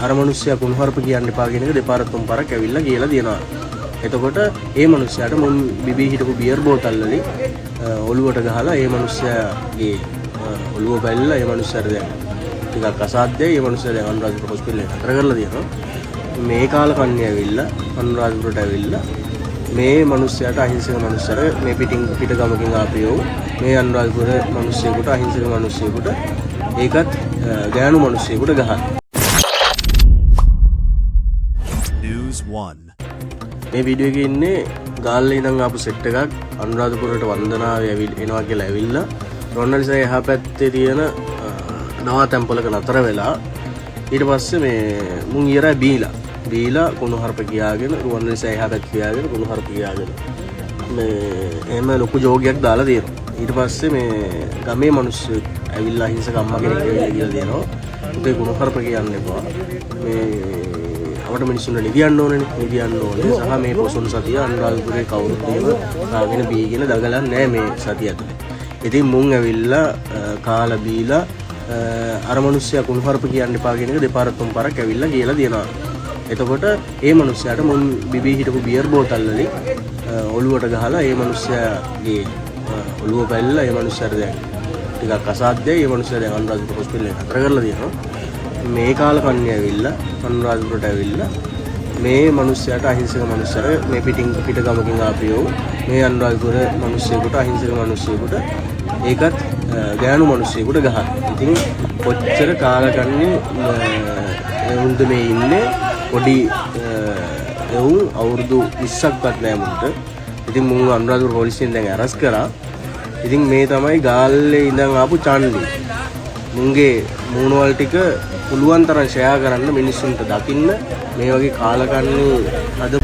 අර මිනිස්සයා කුණුහරුප කියන්න එපා කියන එක දෙපාරක් තුන් පාරක් ඇවිල්ලා කියලා දෙනවා. එතකොට ඒ මිනිස්සයාට මුන් බිබී හිටපු බියර් බෝතල් වලින් ඔළුවට ගහලා ඒ මිනිස්සයාගේ ඔළුව බැලලා ඒ මිනිස්සයාට දැන් ටිකක් අසාධ්‍යයි. ඒ මිනිස්සයා දැන් අනුරාධපුර හොස්පිටල් එකට කරලා දෙනවා. මේ කාල කන්නේ ඇවිල්ලා අනුරාධපුරට ඇවිල්ලා මේ මිනිස්සයාට අහිංසක මිනිස්සයාට මේ පිට ගමකින් ආපියෝ මේ අනුරාධපුර මිනිස්සෙකුට අහිංසක මිනිස්සෙකුට ඒකත් ගෑනු මිනිස්සෙකුට ගහනවා. මේ වීඩියෝ එකේ ඉන්නේ ගාල්ලේ ඉඳන් ආපු සෙට් එකක් අනුරාධපුරට වන්දනාවේ එනවා කියලා ඇවිල්ලා රොන්නලිසයි එහා පැත්තේ තියෙන නවාතැන්පලක නතර වෙලා ඊට පස්සේ මේ මුන් ඉයරයි බීලා කුණුහරුප කියාගෙන රොන්නලිසයි එහා පැත්ත කියාගෙන කුණුහරුප කියාගෙන මේ එහෙම ලොකු ජෝගයක් දාලා තියෙනවා. ඊට පස්සේ මේ ගමේ මිනිස්සු ඇවිල්ලා හිංසක අම්මා කෙනෙක් ඇවිල්ලා කියලා දෙනවා උදේ කුණුහරුප කියන්න එපා. මේ අපට මිනිස්සුන්ට නිදියන්න ඕනේ සහ මේ පොසොන් සතිය අනුරාධපුරේ කවුරුත් එහෙම කාගෙන බීගෙන දගලන්නේ නැහැ මේ සතිය ඇතුලේ. ඉතින් මුන් ඇවිල්ලා කාලා බීලා අර මිනිස්සයා කුණුහරුප කියන්න එපා කියන එක දෙපාරක් තුන් පාරක් ඇවිල්ලා කියලා දෙනවා. එතකොට ඒ මිනිස්සයාට මුන් බිබී හිටපු බියර් බෝතල් වලින් ඔළුවට ගහලා ඒ මිනිස්සයාගේ ඔළුව බැලලා ඒ මිනිස්සයාට දැන් ටිකක් අසාධ්‍යයි. ඒ මිනිස්සයා දැන් අනුරාධපුර හොස්පිටල් එකට කරලා දෙනවා. මේ කාල කන්නේ ඇවිල්ලා අනුරාධපුරට ඇවිල්ලා මේ මිනිස්සයාට අහිංසක මිනිස්සයාට මේ පිට ගමකින් ආපියෝ මේ අනුරාධපුර මිනිස්සෙකුට අහිංසක මිනිස්සෙකුට ඒකත් ගෑනු මිනිස්සෙකුට ගහනවා. ඉතින් කොච්චර කාලකන්නේ එවුන්ද මේ ඉන්නේ පොඩි එවුන් අවුරුදු 20ක්වත් නැහැ මුන්ට. ඉතින් මුන් අනුරාධපුර පොලිසියෙන් දැන් අරස් කරා. ඉතින් මේ තමයි ගාල්ලේ ඉඳන් ආපු චාන්ලි. මුන්ගේ මූණවල ටික පුළුවන් තරම් ෂෙයා කරන්න මිනිස්සුන්ට දකින්න මේ වගේ කාලකන්ණි අද